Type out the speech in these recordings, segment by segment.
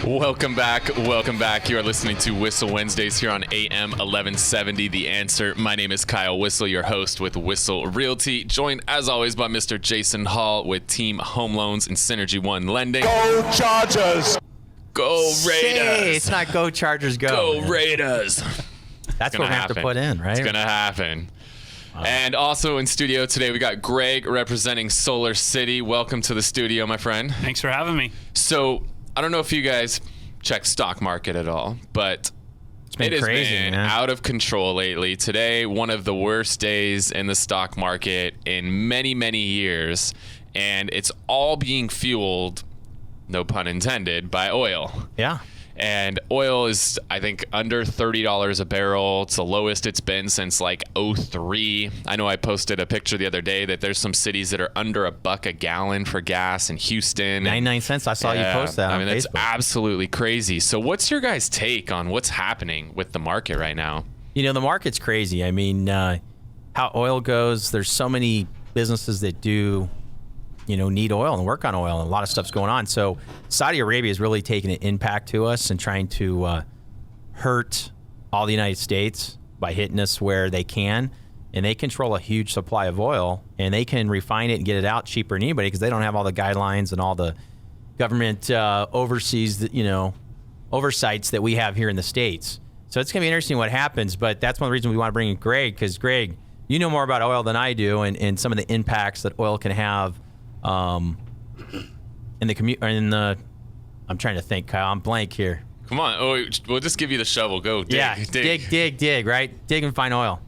Welcome back. You are listening to Whissel Wednesdays here on AM 1170, The Answer. My name is Kyle Whissel, your host with Whissel Realty, joined as always by Mr. Jason Hall with Team Home Loans and Synergy One Lending. Go Chargers! Go Raiders! Hey, it's not go Chargers, go. Go Raiders! That's what we have to put in, right? It's going to happen. And also in studio today, we got Greg representing Solar City. Welcome to the studio, my friend. Thanks for having me. So, I don't know if you guys check stock market at all, but it has been out of control lately. Today, one of the worst days in the stock market in many, many years, and it's all being fueled, no pun intended, by oil. Yeah. And oil is, I think, under $30 a barrel. It's the lowest it's been since like 2003. I know I posted a picture the other day that there's some cities that are under $1 a gallon for gas in Houston. 99 cents. I saw you post that on Facebook. That's absolutely crazy. So what's your guys' take on what's happening with the market right now? You know, the market's crazy. I mean, how oil goes, there's so many businesses that do, need oil and work on oil, and a lot of stuff's going on. So Saudi Arabia is really taking an impact to us and trying to hurt all the United States by hitting us where they can. And they control a huge supply of oil, and they can refine it and get it out cheaper than anybody because they don't have all the guidelines and all the government oversights that we have here in the States. So it's going to be interesting what happens, but that's one of the reasons we want to bring in Greg, because Greg, you know more about oil than I do, and some of the impacts that oil can have in the I'm trying to think, Kyle. I'm blank here. Come on. Oh, we'll just give you the shovel. Go dig. Yeah, dig, right? Dig and find oil.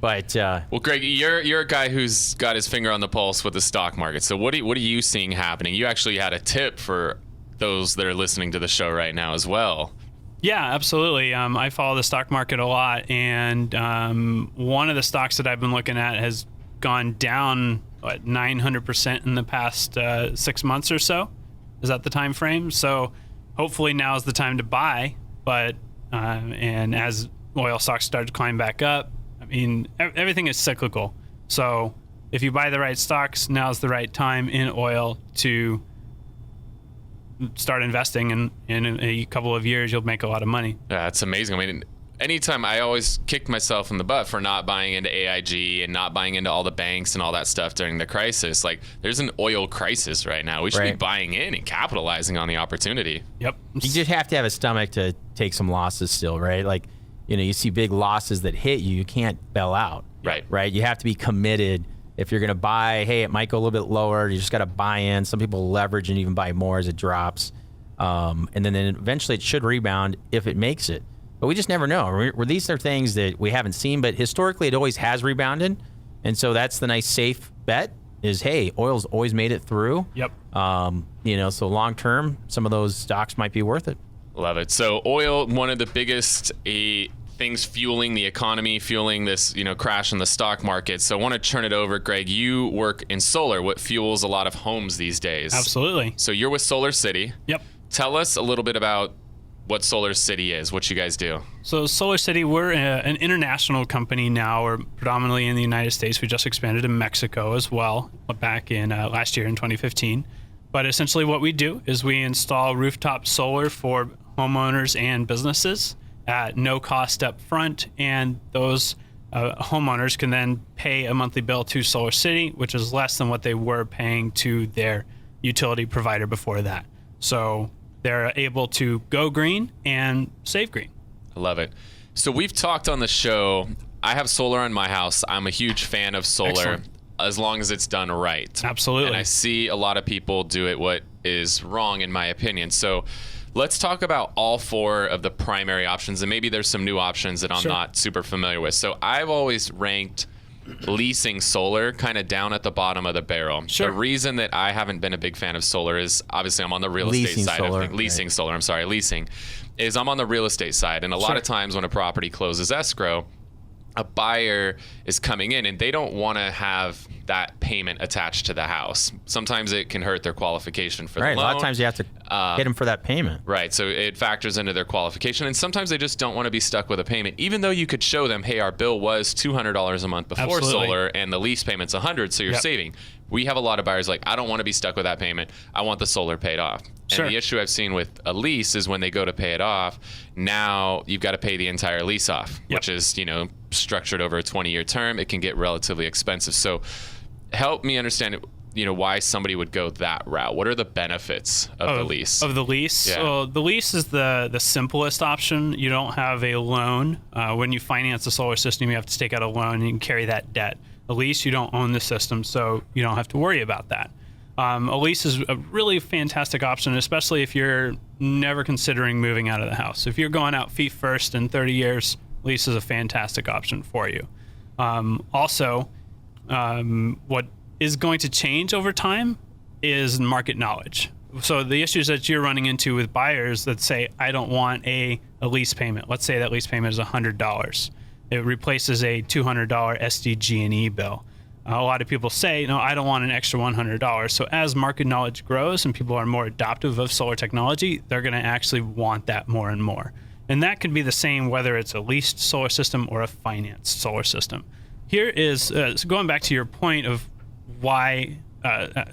But well, Greg, you're a guy who's got his finger on the pulse with the stock market. So what are you seeing happening? You actually had a tip for those that are listening to the show right now as well. Yeah, absolutely. I follow the stock market a lot, and one of the stocks that I've been looking at has gone down 900% in the past 6 months or so. Is that the time frame? So hopefully now is the time to buy. But and as oil stocks start to climb back up, I mean, everything is cyclical. So if you buy the right stocks, now's the right time in oil to start investing, and in a couple of years you'll make a lot of money. Yeah, it's amazing. I mean, anytime I always kicked myself in the butt for not buying into AIG and not buying into all the banks and all that stuff during the crisis. Like, there's an oil crisis right now. We should be buying in and capitalizing on the opportunity. Yep. You just have to have a stomach to take some losses still, right? Like, you see big losses that hit you, you can't bail out. Right? You have to be committed. If you're going to buy, hey, it might go a little bit lower. You just got to buy in. Some people leverage and even buy more as it drops. And then eventually it should rebound if it makes it. But we just never know. These are things that we haven't seen, but historically it always has rebounded. And so that's the nice safe bet is, hey, oil's always made it through. Yep. So long term, some of those stocks might be worth it. Love it. So oil, one of the biggest things fueling the economy, fueling this, crash in the stock market. So I want to turn it over, Greg. You work in solar, what fuels a lot of homes these days. Absolutely. So you're with Solar City. Yep. Tell us a little bit about what Solar City is, what you guys do. So Solar City, we're an international company now. We're predominantly in the United States. We just expanded to Mexico as well back in last year in 2015. But essentially what we do is we install rooftop solar for homeowners and businesses at no cost up front, and those homeowners can then pay a monthly bill to Solar City, which is less than what they were paying to their utility provider before that. So they're able to go green and save green. I love it. So we've talked on the show. I have solar on my house. I'm a huge fan of solar. Excellent. As long as it's done right. Absolutely. And I see a lot of people do it what is wrong, in my opinion. So let's talk about all four of the primary options, and maybe there's some new options that I'm not super familiar with. So I've always ranked leasing solar kind of down at the bottom of the barrel. Sure. The reason that I haven't been a big fan of solar is obviously I'm on the real estate side of things. Leasing is I'm on the real estate side. And a lot of times when a property closes escrow, a buyer is coming in and they don't want to have that payment attached to the house. Sometimes it can hurt their qualification for the loan. A lot of times you have to hit them for that payment. Right. So it factors into their qualification. And sometimes they just don't want to be stuck with a payment, even though you could show them, hey, our bill was $200 a month before solar and the lease payment's $100, so you're saving. we have a lot of buyers like, I don't want to be stuck with that payment. I want the solar paid off. Sure. And the issue I've seen with a lease is when they go to pay it off, now you've got to pay the entire lease off, which is, structured over a 20-year term. It can get relatively expensive. So help me understand, why somebody would go that route. What are the benefits of the lease? Of the lease? Yeah. Well, the lease is the simplest option. You don't have a loan. When you finance a solar system, you have to take out a loan and you can carry that debt. A lease, you don't own the system, so you don't have to worry about that. A lease is a really fantastic option, especially if you're never considering moving out of the house. If you're going out feet first in 30 years, lease is a fantastic option for you. Also, what is going to change over time is market knowledge. So the issues that you're running into with buyers that say, I don't want a lease payment. Let's say that lease payment is $100. It replaces a $200 SDG&E bill. A lot of people say, no, I don't want an extra $100. So as market knowledge grows and people are more adoptive of solar technology, they're going to actually want that more and more. And that could be the same whether it's a leased solar system or a financed solar system. Here is, so going back to your point of why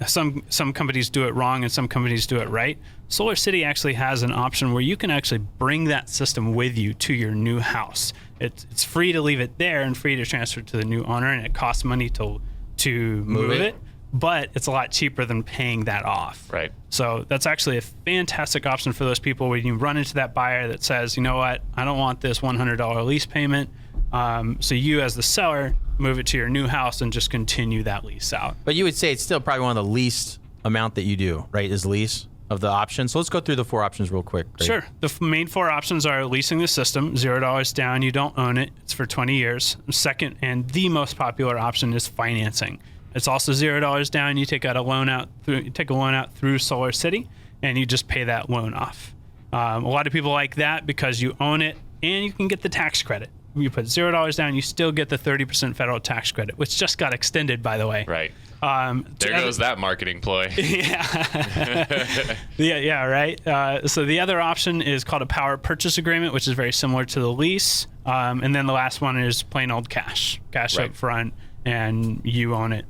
some companies do it wrong and some companies do it right, Solar City actually has an option where you can actually bring that system with you to your new house. It's free to leave it there and free to transfer to the new owner, and it costs money to move it, but it's a lot cheaper than paying that off. Right. So that's actually a fantastic option for those people when you run into that buyer that says, you know what, I don't want this $100 lease payment. So you as the seller move it to your new house and just continue that lease out. But you would say it's still probably one of the least amount that you do, right, is lease of the options. So let's go through the 4 options real quick. Right? Sure. The main 4 options are leasing the system, $0 down, you don't own it, it's for 20 years. Second, and the most popular option is financing. It's also $0 down, you take a loan out through Solar City, and you just pay that loan off. A lot of people like that because you own it and you can get the tax credit. You put $0 down, you still get the 30% federal tax credit, which just got extended, by the way. Right. There goes that marketing ploy. Yeah. yeah, right. So the other option is called a power purchase agreement, which is very similar to the lease. And then the last one is plain old cash right up front, and you own it.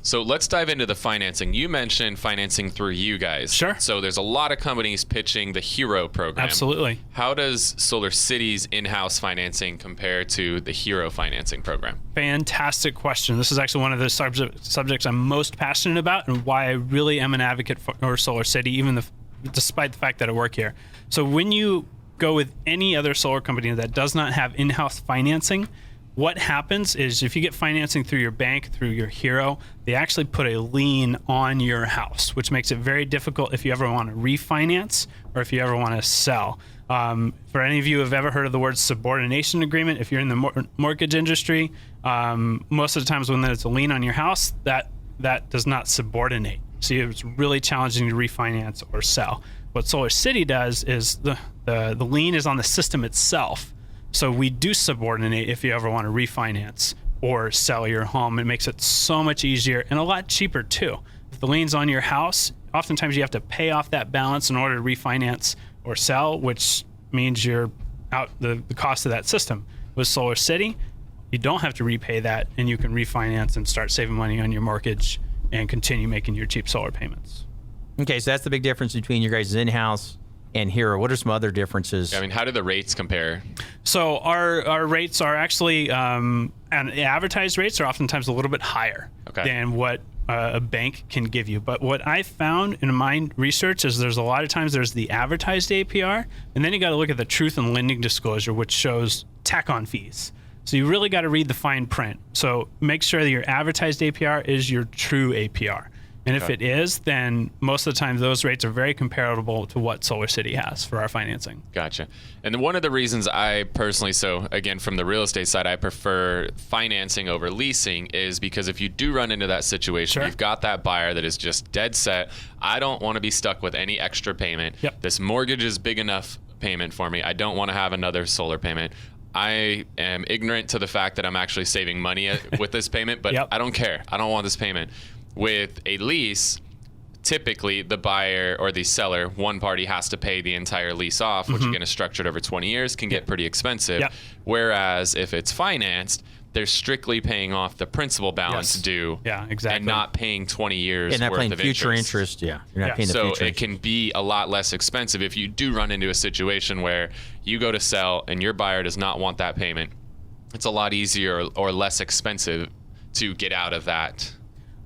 So let's dive into the financing. You mentioned financing through you guys. Sure. So there's a lot of companies pitching the Hero program. Absolutely. How does Solar City's in-house financing compare to the Hero financing program? Fantastic question. This is actually one of the subjects I'm most passionate about and why I really am an advocate for Solar City, despite the fact that I work here. So when you go with any other solar company that does not have in-house financing, what happens is if you get financing through your bank, through your Hero, they actually put a lien on your house, which makes it very difficult if you ever want to refinance or if you ever want to sell. For any of you who have ever heard of the word subordination agreement, if you're in the mortgage industry, most of the times when there's a lien on your house, that does not subordinate. So it's really challenging to refinance or sell. What Solar City does is the lien is on the system itself. So we do subordinate if you ever want to refinance or sell your home. It makes it so much easier and a lot cheaper too. If the lien's on your house, oftentimes you have to pay off that balance in order to refinance or sell, which means you're out the cost of that system. With Solar City, you don't have to repay that, and you can refinance and start saving money on your mortgage and continue making your cheap solar payments. Okay, so that's the big difference between your guys' in-house and Hero. What are some other differences? I mean, how do the rates compare? So our rates are actually, and advertised rates are oftentimes a little bit higher than what a bank can give you. But what I found in my research is there's a lot of times there's the advertised APR, and then you got to look at the truth in lending disclosure, which shows tack-on fees. So you really got to read the fine print. So make sure that your advertised APR is your true APR. And if it is, then most of the time those rates are very comparable to what Solar City has for our financing. Gotcha. And one of the reasons I personally, so again, from the real estate side, I prefer financing over leasing is because if you do run into that situation, you've got that buyer that is just dead set. I don't want to be stuck with any extra payment. This mortgage is big enough payment for me. I don't want to have another solar payment. I am ignorant to the fact that I'm actually saving money with this payment, but I don't care. I don't want this payment. With a lease, typically the buyer or the seller, one party has to pay the entire lease off, which again is structured over 20 years, can get pretty expensive. Whereas if it's financed, they're strictly paying off the principal balance due. Yeah, exactly. And not paying 20 years not worth paying of future interest. Yeah, you're not paying the so future it can be a lot less expensive if you do run into a situation where you go to sell and your buyer does not want that payment. It's a lot easier or less expensive to get out of that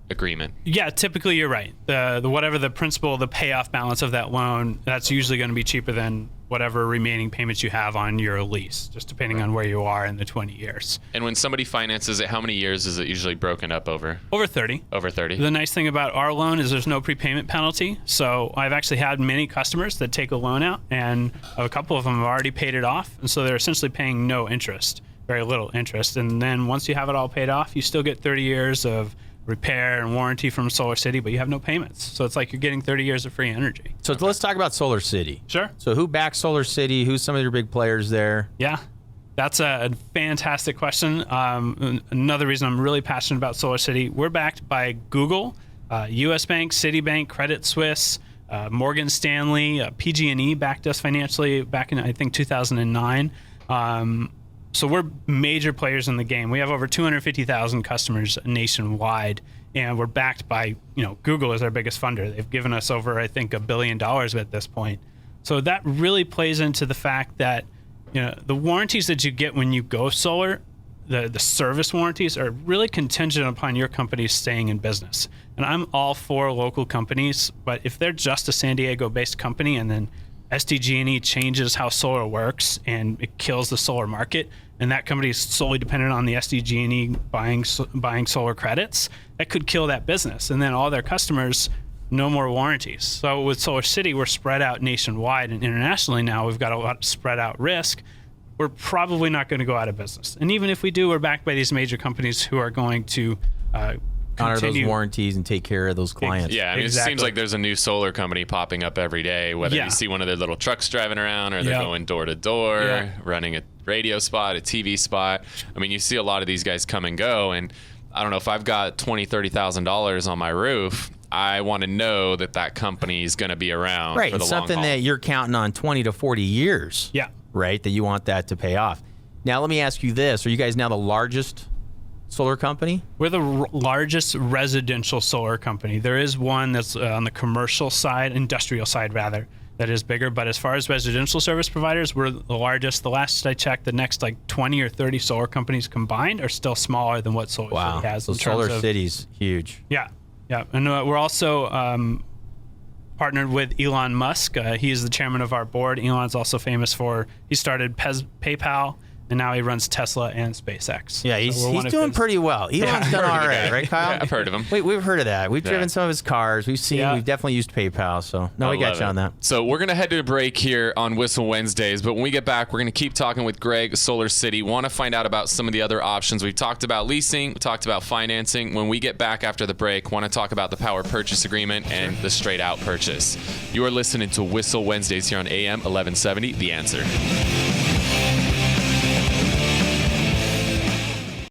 agreement. Yeah, typically you're right. The whatever the principal, the payoff balance of that loan, that's usually going to be cheaper than whatever remaining payments you have on your lease, just depending on where you are in the 20 years. And when somebody finances it, how many years is it usually broken up over? Over 30. Over 30. The nice thing about our loan is there's no prepayment penalty. So I've actually had many customers that take a loan out, and a couple of them have already paid it off. And so they're essentially paying no interest, very little interest. And then once you have it all paid off, you still get 30 years of repair and warranty from Solar City, but you have no payments. So it's like you're getting 30 years of free energy. So let's talk about Solar City. Sure. So who backs Solar City? Who's some of your big players there? Yeah, that's a fantastic question. Another reason I'm really passionate about Solar City, we're backed by Google, U.S. Bank, Citibank, Credit Suisse, Morgan Stanley, PG&E backed us financially back in, I think, 2009. So we're major players in the game. We have over 250,000 customers nationwide, and we're backed by, Google is our biggest funder. They've given us over, I think, $1 billion at this point. So that really plays into the fact that, the warranties that you get when you go solar, the service warranties are really contingent upon your company staying in business. And I'm all for local companies, but if they're just a San Diego-based company and then SDG&E changes how solar works and it kills the solar market, and that company is solely dependent on the SDG&E buying solar credits, that could kill that business. And then all their customers, no more warranties. So with Solar City, we're spread out nationwide, and internationally now we've got a lot of spread out risk. We're probably not going to go out of business. And even if we do, we're backed by these major companies who are going to honor those warranties and take care of those clients. Yeah, I mean, It seems like there's a new solar company popping up every day, whether you see one of their little trucks driving around or they're going door to door, running a radio spot, a TV spot. I mean, you see a lot of these guys come and go, and I don't know, if I've got $20,000, $30,000 on my roof, I want to know that that company is going to be around for the long haul. Right, something that you're counting on 20 to 40 years. Yeah. Right, that you want that to pay off. Now, let me ask you this. Are you guys now the largest solar company? We're the largest residential solar company. There is one that's on the commercial side, industrial side rather, that is bigger. But as far as residential service providers, we're the largest. The last I checked, the next 20 or 30 solar companies combined are still smaller than what Solar City has. So Solar City's huge. Yeah, yeah. And we're also partnered with Elon Musk. He is the chairman of our board. Elon's also famous he started PayPal, and now he runs Tesla and SpaceX. Yeah, he's doing pretty well. Elon's done all right, right, Kyle? Yeah, I've heard of him. We've heard of that. We've driven some of his cars. We've definitely used PayPal. So, we got you on that. So we're going to head to a break here on Whissel Wednesdays. But when we get back, we're going to keep talking with Greg, Solar City. Want to find out about some of the other options. We've talked about leasing. We talked about financing. When we get back after the break, want to talk about the power purchase agreement and the straight out purchase. You are listening to Whissel Wednesdays here on AM 1170, The Answer.